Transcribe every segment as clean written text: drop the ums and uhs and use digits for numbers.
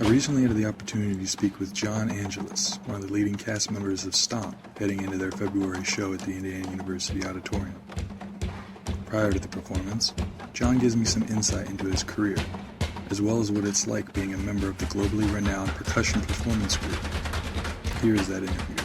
I recently had the opportunity to speak with John Angelis, one of the leading cast members of STOMP, heading into their February show at the Indiana University Auditorium. Prior to the performance, John gives me some insight into his career, as well as what it's like being a member of the globally renowned percussion performance group. Here is that interview.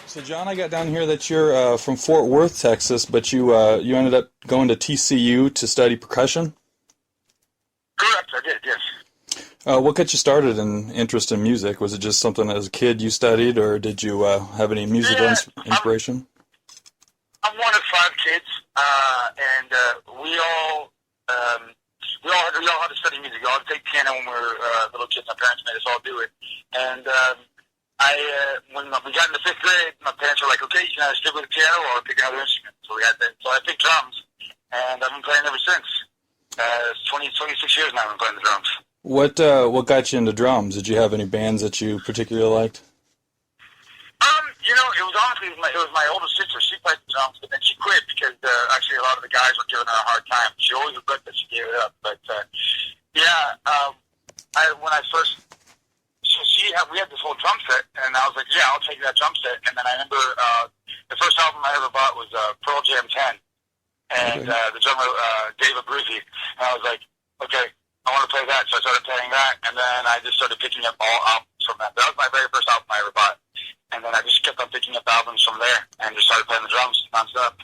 So John, I got down here that you're from Fort Worth, Texas, but you ended up going to TCU to study percussion? Correct, I did, yes. What got you started in interest in music? Was it just something as a kid you studied, or did you have any musical inspiration? I'm one of 5 kids, and we all had to study music. We all had to take piano when we were little kids. My parents made us all do it. And when we got into 5th grade, my parents were like, "Okay, you can either stick with the piano or pick another instrument." So I picked drums, and I've been playing ever since. It's 26 years now I've been playing the drums. What got you into drums? Did you have any bands that you particularly liked? It was honestly it was my older sister. She played the drums, but then she quit because actually a lot of the guys were giving her a hard time. She always regretted that she gave it up. But when I first, we had this whole drum set, and I was like, yeah, I'll take that drum set. And then I remember the first album I ever bought was Pearl Jam 10, and the drummer Dave Abruzzi, and I was like, okay, I want to play that. So I started playing that, and then I just started picking up all albums from that. That was my very first album I ever bought. And then I just kept on picking up albums from there and just started playing the drums nonstop.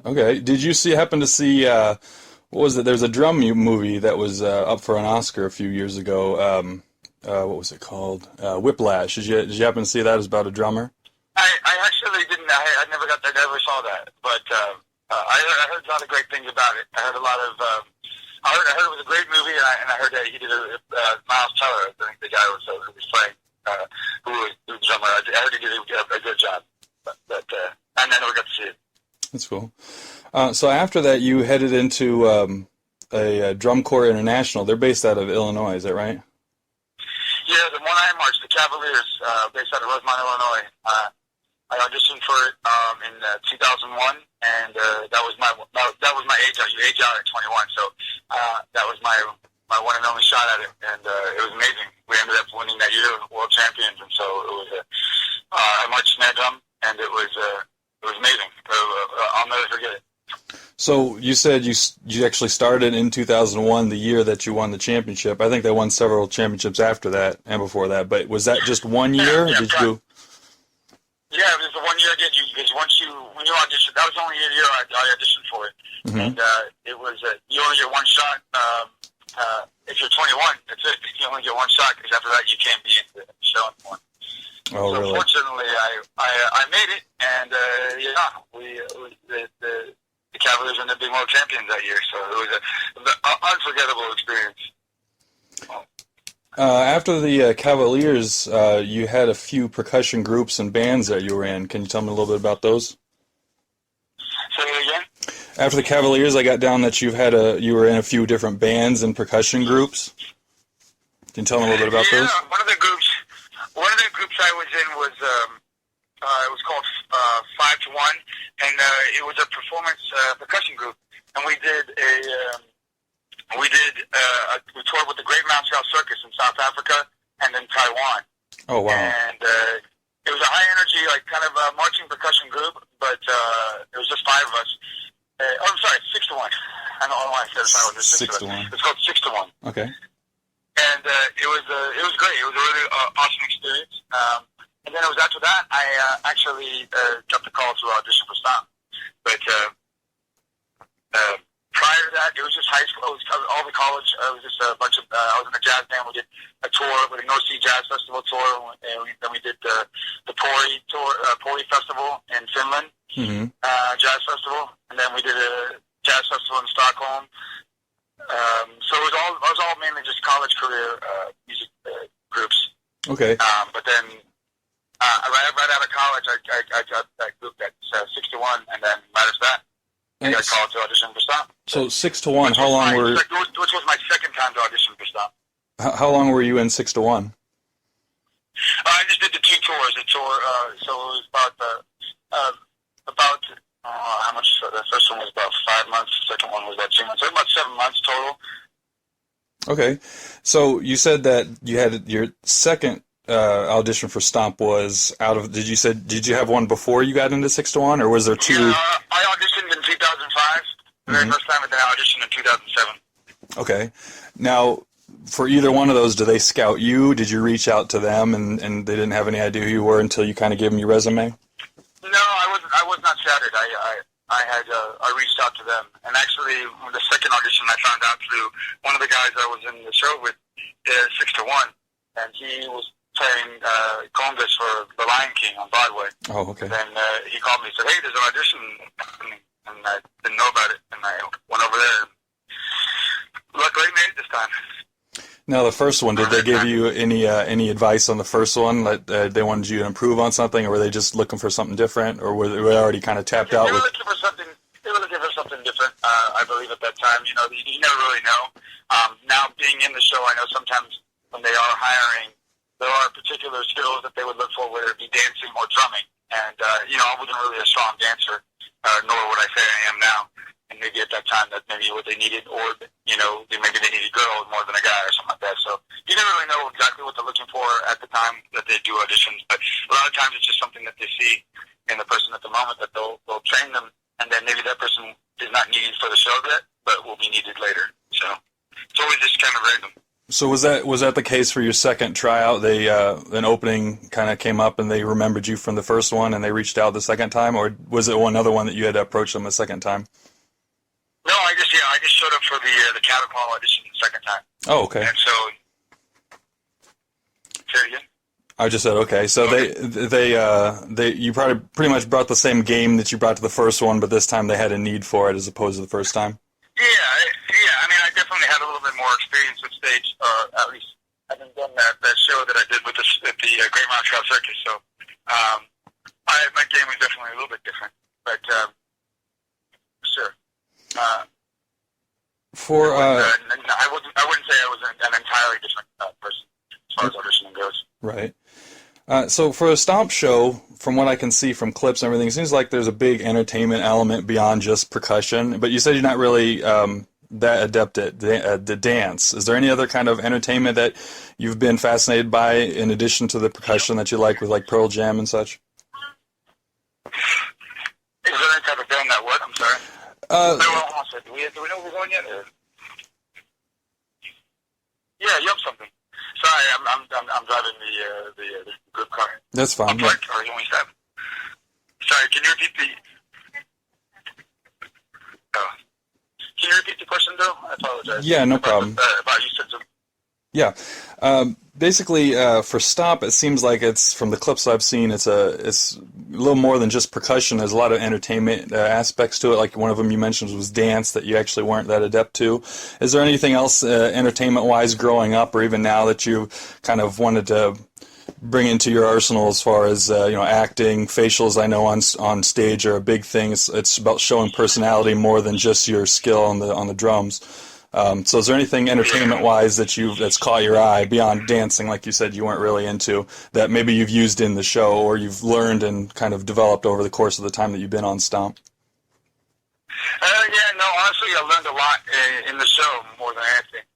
Okay. Did you happen to see, what was it? There's a drum movie that was up for an Oscar a few years ago. What was it called? Whiplash. Did you happen to see that? It was about a drummer? I actually didn't. I never saw that. But I heard a lot of great things about it. I heard a lot of... I heard it was a great movie, and I heard that he did Miles Teller, I think the guy who was playing, who was the drummer. I heard he did a good job, but I never got to see it. That's cool. So after that, you headed into a Drum Corps International. They're based out of Illinois, is that right? Yeah, the one I marched, the Cavaliers, based out of Rosemont, Illinois. I auditioned for it in 2001, and that was my age out. You age out at 21, so that was my one and only shot at it, and it was amazing. We ended up winning that year, world champions, and so it was. I marched snare drum, and it was amazing. I'll never forget it. So you said you actually started in 2001, the year that you won the championship. I think they won several championships after that and before that. But was that just one year? Yeah, or did you? Yeah, it was the 1 year I did. Because when you audition, that was the only year I auditioned for it, and it was you only get one shot. If you're 21, that's it. You only get one shot because after that you can't be in the show anymore. Oh, so really? Fortunately, I made it, and the Cavaliers ended up being world champions that year. So it was an unforgettable experience. After the Cavaliers, you had a few percussion groups and bands that you were in. Can you tell me a little bit about those? Say it again? After the Cavaliers, I got down that you were in a few different bands and percussion groups. Can you tell me a little bit about those? Yeah, one of the groups I was in was it was called 5 to 1, and it was a performance percussion group, and we toured with the Great Moscow Circus in South Africa and then Taiwan. Oh, wow. And it was a high energy, kind of marching percussion group, but it was just 5 of us. I'm sorry, 6 to 1. I don't know why I said 5. It was 6 to 1. It's called 6 to 1. Okay. And it was great. It was a really awesome experience. And then it was after that I actually got the call to audition for STOMP. But prior to that, it was just high school. It was all the college. It was just a bunch of. I was in a jazz band. We did a tour with the North Sea Jazz Festival tour, and then we did the Pori tour, Pori Festival in Finland, Jazz Festival, and then we did a jazz festival in Stockholm. So it was all mainly just college career music groups. Okay. But then right out of college, I got that group that's 6 to 1, and then right after that, I got called to audition for STOMP. So 6 to 1, how long were? Which was my second time to audition for STOMP. How long were you in 6 to 1? I just did the 2 tours. The tour, so it was about about, how much, the first one was about 5 months, the second one was about 2 months, so about 7 months total. Okay. So you said that you had your second audition for Stomp was out of, did you have one before you got into 6 to 1, or was there two? Yeah, I auditioned in 2005, the very first time, and then I auditioned in 2007. Okay. Now, for either one of those, do they scout you? Did you reach out to them and they didn't have any idea who you were until you kind of gave them your resume? No, I was not scouted. I reached out to them, and actually, the second audition I found out through one of the guys I was in the show with, 6 to 1, and he was playing Congress for The Lion King on Broadway. Oh, okay. And then he called me and said, "Hey, there's an audition happening," and I didn't know about it, and I went over there. Luckily, I made it this time. Now, the first one, did they give you any advice on the first one? That they wanted you to improve on something, or were they just looking for something different, or were they already kind of tapped out? They were looking for something. They were looking for something different. I believe at that time, you never really know. Now, being in the show, I know sometimes when they are hiring, there are particular skills that they would look for, whether it be dancing or drumming. And I wasn't really a strong dancer, nor would I say I am now. And maybe at that time that maybe what they needed, or maybe they needed girls more than a guy or something like that. So you never really know exactly what they're looking for at the time that they do auditions. But a lot of times it's just something that they see in the person at the moment that they'll train them, and then maybe that person is not needed for the show yet, but will be needed later. So it's always just kind of random. So was that the case for your second tryout? They an opening kind of came up and they remembered you from the first one and they reached out the second time, or was it one other one that you had to approach them a second time? No, I just showed up for the catapult audition the second time. Oh, okay. And so, say it again. I just said okay. So they you probably pretty much brought the same game that you brought to the first one, but this time they had a need for it as opposed to the first time. Yeah. I mean, I definitely had a little bit more experience with stage, or at least I haven't done that show that I did with at the Great Mountain Trout Circus. So, my game was definitely a little bit different, but sure. I wouldn't say I was an entirely different person as far as auditioning goes. Right. So for a Stomp show, from what I can see from clips and everything, it seems like there's a big entertainment element beyond just percussion. But you said you're not really that adept at the dance. Is there any other kind of entertainment that you've been fascinated by in addition to the percussion that you like with like Pearl Jam and such? Is there any type of band that what? I'm sorry. Do we know where we're going yet? Or? Yeah, you have something. Sorry, I'm driving the group car. That's fine. Yeah. Or you only step. Sorry, can you repeat Can you repeat the question, though? I apologize. Yeah, no problem. About you said something. Yeah. Basically, for Stomp, it seems like it's, from the clips I've seen, it's a little more than just percussion. There's a lot of entertainment aspects to it. Like one of them you mentioned was dance that you actually weren't that adept to. Is there anything else entertainment-wise growing up or even now that you kind of wanted to bring into your arsenal as far as acting? Facials, I know on stage are a big thing. It's about showing personality more than just your skill on the drums. So is there anything entertainment-wise that's caught your eye beyond dancing, like you said you weren't really into, that maybe you've used in the show or you've learned and kind of developed over the course of the time that you've been on Stomp? Honestly, I learned a lot in the show more than anything.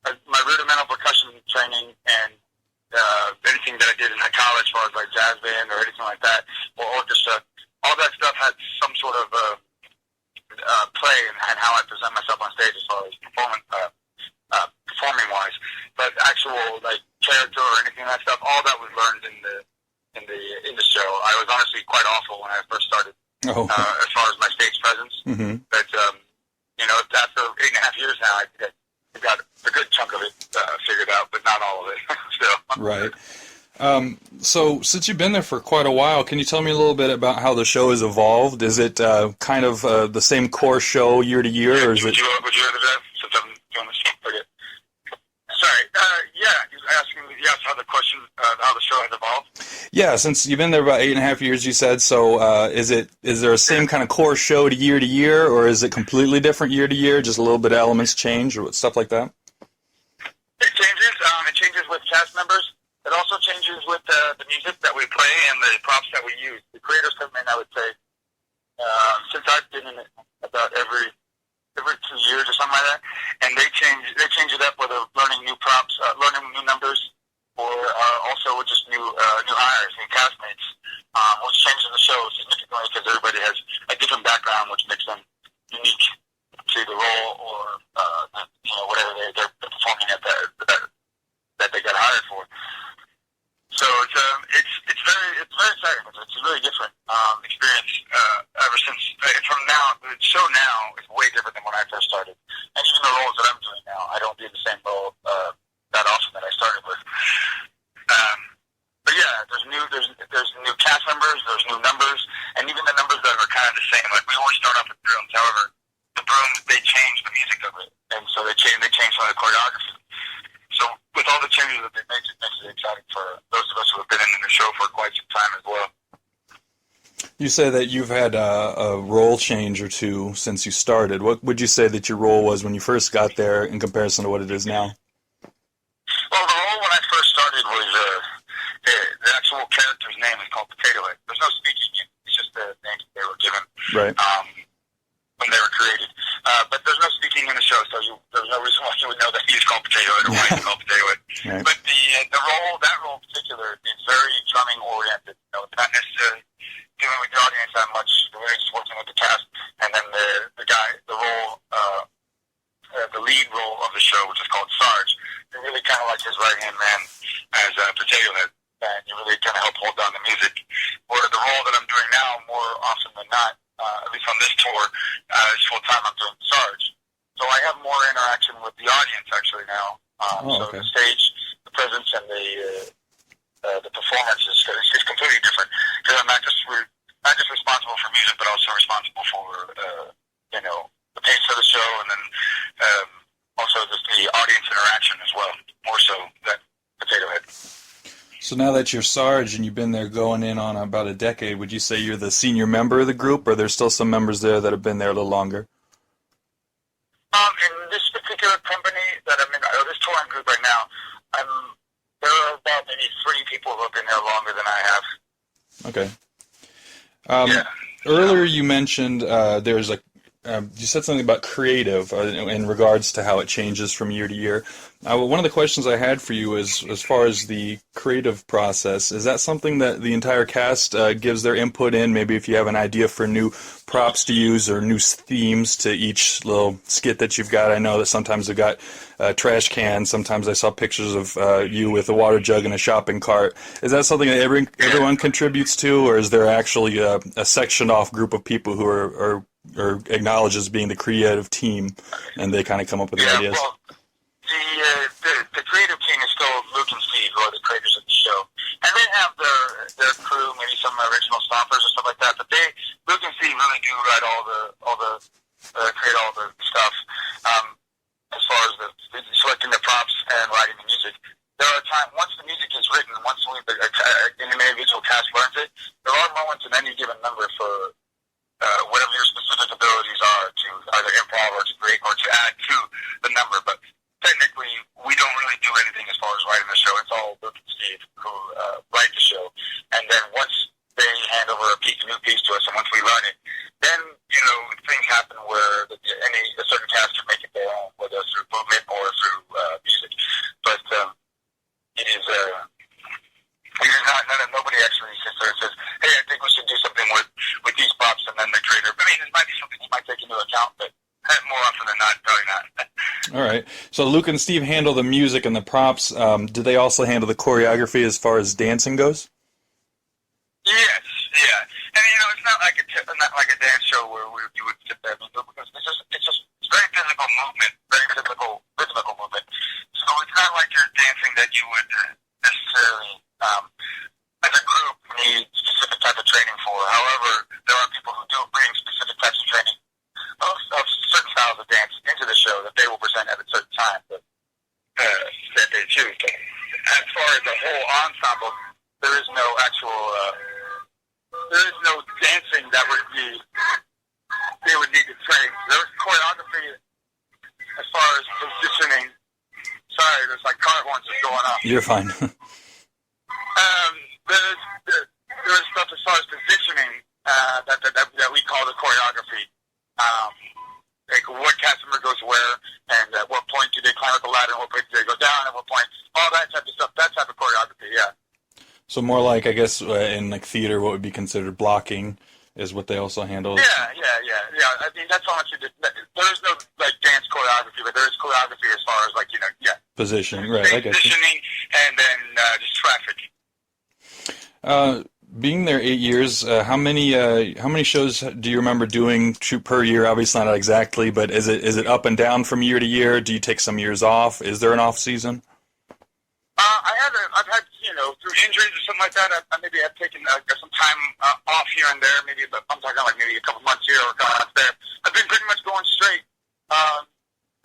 My rudimental percussion training and anything that I did in college, as far as like jazz band or anything like that, or orchestra, all that stuff had some sort of play and how I present myself on stage as far as performing wise. But actual like character or anything like that stuff, all that was learned in the show. I was honestly quite awful when I first started. As far as my stage presence. Mm-hmm. But after 8.5 years now, I got a good chunk of it figured out, but not all of it still. Right. So since you've been there for quite a while, can you tell me a little bit about how the show has evolved? Is it kind of the same core show year to year, or is it? Would you rather that? Since I'm doing this, forget. Sorry. You asked how the question, how the show has evolved. Yeah, since you've been there about 8.5 years, you said. So is there a same kind of core show to year, or is it completely different year to year? Just a little bit of elements change or stuff like that? It changes. It changes with cast members. It also changes with the music that we play and the props that we use. The creators come in, I would say, since I've been in it about every 2 years or something like that, and they change it up, whether learning new props, learning new numbers, or also with just new hires, new castmates, which changes the show significantly because everybody has a different background, which makes them unique to the role or whatever they're performing at that they got hired for. So it's very exciting. It's a really different experience ever since from now. The show now is way different than when I first started, and even the roles that I'm doing now, I don't do the same role that often that I started with. But yeah, there's new cast members, there's new numbers, and even the numbers that are kind of the same. Like we always start off with brooms. However, the brooms they change the music of it, and so they change some of the choreography. So with all the changes that they make, it makes it exciting for those of us who have been in the show for quite some time as well. You say that you've had a role change or two since you started. What would you say that your role was when you first got there in comparison to what it is now? Well, the role when I first started was the actual character's name is called Potato Head. There's no speaking yet. It's just the names they were given when they were created. But there's no speaking in the show, so there's no reason why you would know that he's called Potato Head or why he's called Potato Head. Right. But that role in particular is very drumming oriented. It's not necessarily dealing with the audience that much. We're just working with the cast, and then the lead role of the show, which is called Sarge, you're really kind of like his right-hand man as Potato Head, and you really kind of help hold down the music. Where the role that I'm doing now, more often than not, at least on this tour, is full-time, I'm doing Sarge. So I have more interaction with the audience actually now. So the stage, the presence, and the performance is completely different because I'm not just responsible for music, but also responsible for the pace of the show, and then also just the audience interaction as well, more so than Potato Head. So now that you're Sarge and you've been there going in on about a decade, would you say you're the senior member of the group, or there's still some members there that have been there a little longer? In this particular company that I'm in, this touring group right now, there are about maybe 3 people who have been there longer than I have. Okay. Earlier you mentioned there's you said something about creative in regards to how it changes from year to year. One of the questions I had for you is, as far as the creative process, is that something that the entire cast gives their input in? Maybe if you have an idea for new props to use or new themes to each little skit that you've got. I know that sometimes they've got trash cans. Sometimes I saw pictures of you with a water jug and a shopping cart. Is that something that everyone contributes to, or is there actually a sectioned off group of people who are acknowledges being the creative team, and they kind of come up with the ideas? Well, the creative team is still Luke and Steve, who are the creators of the show, and they have their crew, maybe some original stompers or stuff like that. But Luke and Steve really do write create all the stuff as far as the selecting the props and writing the music. There are times once the music is written, once an individual cast learns it, there are moments in any given number for whatever your specific abilities are to either improv or to create or to add to the number. But technically, we don't really do anything as far as writing the show. It's all Luke and Steve who write the show. And then once they hand over a new piece to us, and once we learn it, then, things happen where a certain cast can make it their own, whether it's through movement or through music. But it is not, nobody actually sits there and says, hey, I think we should do something with these props, and then the creator. I mean, it might be something you might take into account, but more often than not, probably not. All right. So Luke and Steve handle the music and the props. Do they also handle the choreography as far as dancing goes? Yes, yeah. And, it's not like a dance show where you would sit there, because it's very physical movement, very rhythmical movement. So it's not like you're dancing that you would necessarily, as a group, need specific type of training for. However, there are people who do bring specific types of training of certain styles of dance into the show that they will present at a certain time that they choose. As far as the whole ensemble, there is no dancing that they would need to train. There's choreography as far as positioning. Sorry, there's like car horns just going off. You're fine. that we call the choreography. Like what cast member goes where, and at what point do they climb up the ladder, and what point do they go down, at what point, all that type of stuff, that type of choreography, yeah. So more like, I guess, in like theater, what would be considered blocking is what they also handle. Yeah. I mean, that's honestly, there is no like dance choreography, but there is choreography as far as like, Positioning, right, I guess. Positioning, and then just traffic. Being there 8 years, how many shows do you remember doing per year? Obviously not exactly, but is it up and down from year to year? Do you take some years off? Is there an off season? I've had through injuries or something like that. I maybe have taken some time off here and there. Maybe I'm talking like maybe a couple months here or a couple months there. I've been pretty much going straight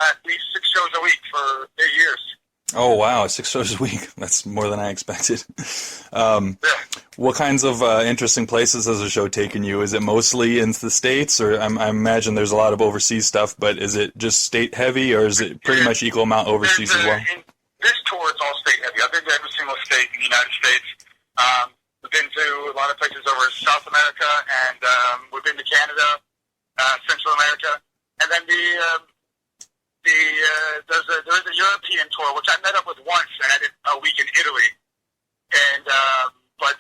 at least 6 shows a week for 8 years. Oh wow, 6 shows a week. That's more than I expected. Yeah. What kinds of interesting places has the show taken you? Is it mostly in the States, or I imagine there's a lot of overseas stuff, but is it just state heavy, or is it pretty much equal amount overseas as well? In this tour, it's all state heavy. I've been to every single state in the United States. We've been to a lot of places over South America, and we've been to Canada, Central America, and then there is a European tour, which I met up with once, and I did a week in Italy. And but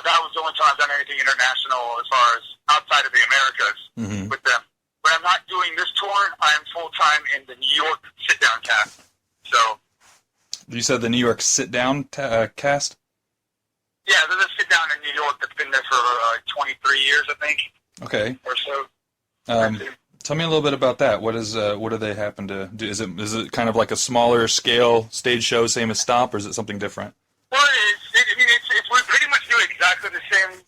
that was the only time I've done anything international as far as outside of the Americas with them. When I'm not doing this tour, I'm full-time in the New York sit-down cast. So. You said the New York sit-down cast? Yeah, there's a sit-down in New York that's been there for 23 years, I think. Okay. Or so. Tell me a little bit about that. What do they happen to do? Is it kind of like a smaller scale stage show, same as STOMP, or is it something different? Well, we pretty much do exactly the same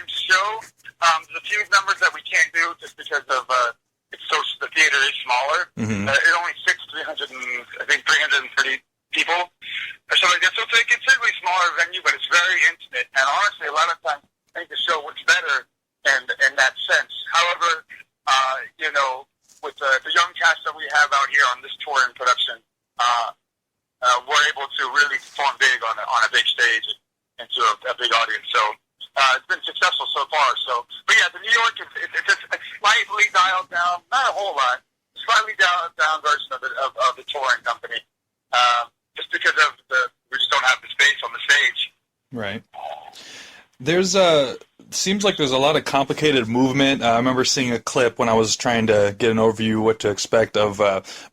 show. There's a few numbers that we can't do just because of the theater is smaller. It only fits 330 people or something like that. So it's a considerably smaller venue, but it's very intimate. And honestly, a lot of times I think the show works better in that sense. However, with the young cast that we have out here on this tour and production, we're able to really perform big on a big stage and to a big audience. So it's been successful so far. So, but yeah, the New York it's a slightly dialed down, not a whole lot, slightly dialed down version of the touring company, just because of we just don't have the space on the stage. Right. Seems like there's a lot of complicated movement. I remember seeing a clip when I was trying to get an overview of what to expect of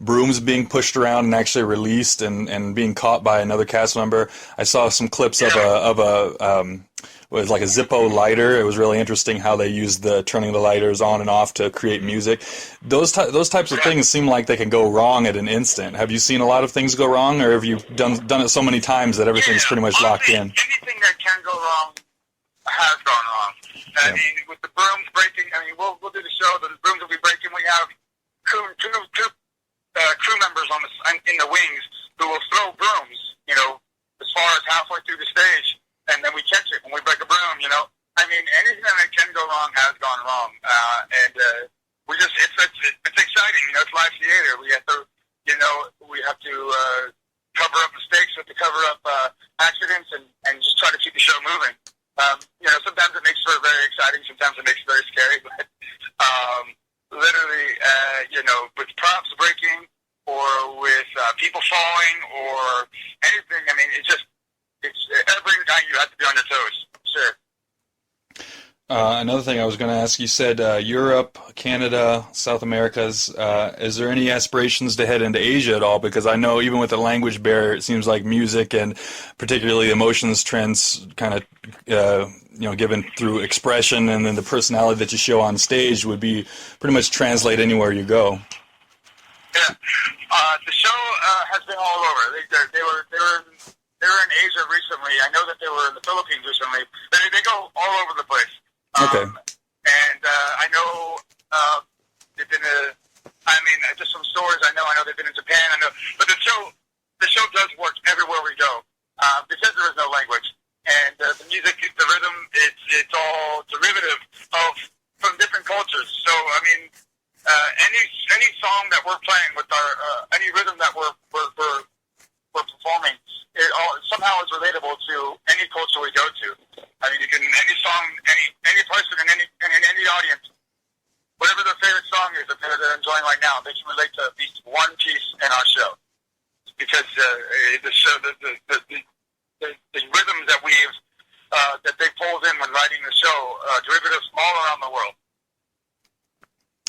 brooms being pushed around and actually released and being caught by another cast member. I saw some clips of a was like a Zippo lighter. It was really interesting how they used the turning the lighters on and off to create music. Those types of things seem like they can go wrong at an instant. Have you seen a lot of things go wrong, or have you done it so many times that everything's pretty much locked in? Anything that can go wrong has gone wrong. I mean, with the brooms breaking, we'll do the show. The brooms will be breaking. We have two crew members in the wings who will throw brooms, as far as halfway through the stage, and then we catch it when we break a broom. Anything that can go wrong has gone wrong, and it's exciting. It's live theater. We have to, we have to cover up mistakes. We have to cover up accidents, and just try to keep the show moving. Sometimes it makes for very exciting, sometimes it makes it very scary, but literally, with props breaking or with people falling or anything, it's every night you have to be on your toes, sure. Another thing I was going to ask, you said Europe, Canada, South Americas. Is there any aspirations to head into Asia at all? Because I know even with the language barrier, it seems like music and particularly emotions trends kind of, given through expression and then the personality that you show on stage would be pretty much translate anywhere you go. Yeah. The show has been all over. They were in Asia recently. I know that they were in the Philippines recently. They go all over the place. Okay. And I know they've been just from stories I know they've been in Japan. I know, but the show does work everywhere we go because there is no language, and the music, the rhythm, it's all derivative from different cultures. So any song that we're playing with our any rhythm that we're performing, it all somehow is relatable to any culture we go to. You can any song, any place they're enjoying right now, they can relate to at least one piece in our show, because the show, the rhythms that they pulled in when writing the show, derivatives from all around the world.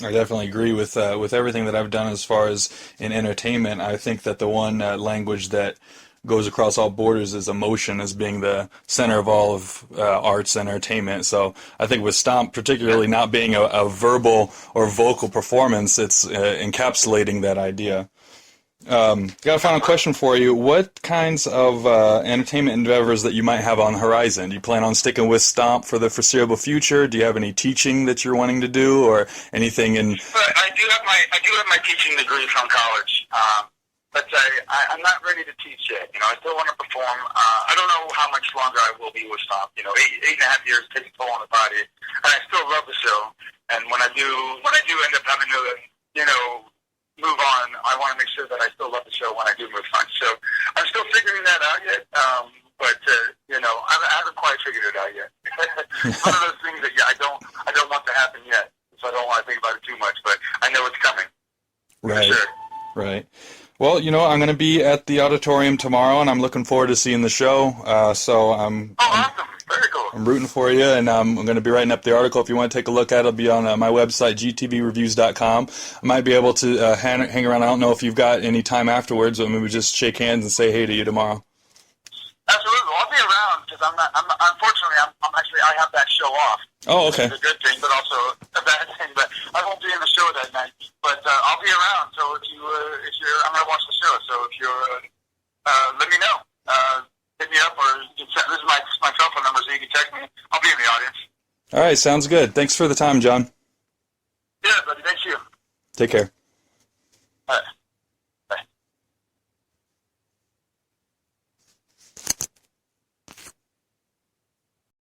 I definitely agree with everything that I've done as far as in entertainment. I think that the one language that goes across all borders is emotion, as being the center of all of arts and entertainment. So I think with Stomp, particularly not being a verbal or vocal performance, it's encapsulating that idea. Got a final question for you. What kinds of entertainment endeavors that you might have on the horizon? Do you plan on sticking with Stomp for the foreseeable future? Do you have any teaching that you're wanting to do, or anything in? I do have my teaching degree from college, but I'm not ready to teach yet. I still want to perform. I don't know how much longer I will be with Stomp. 8.5 years takes a toll on the body, and I still love the show. And when I do end up having to move on, I want to make sure that I still love the show when I do move on. So I'm still figuring that out yet, but I haven't quite figured it out yet. It's one of those things that I don't want to happen yet, so I don't want to think about it too much. But I know it's coming. Right. For sure. Right. Well, I'm going to be at the auditorium tomorrow, and I'm looking forward to seeing the show. Awesome. Very cool. I'm rooting for you, and I'm going to be writing up the article. If you want to take a look at it, it'll be on my website, gtvreviews.com. I might be able to hang around. I don't know if you've got any time afterwards, but maybe just shake hands and say hey to you tomorrow. Absolutely. I'll be around, because unfortunately, I have that show off. Oh, okay. It's a good thing, but also a bad thing. But I won't be in the show that night. But I'll be around. So if you're, I'm gonna watch the show. So if you're, let me know. Hit me up, or you can this is my cell phone number, so you can text me. I'll be in the audience. All right, sounds good. Thanks for the time, John. Yeah, buddy. Thank you. Take care. All right.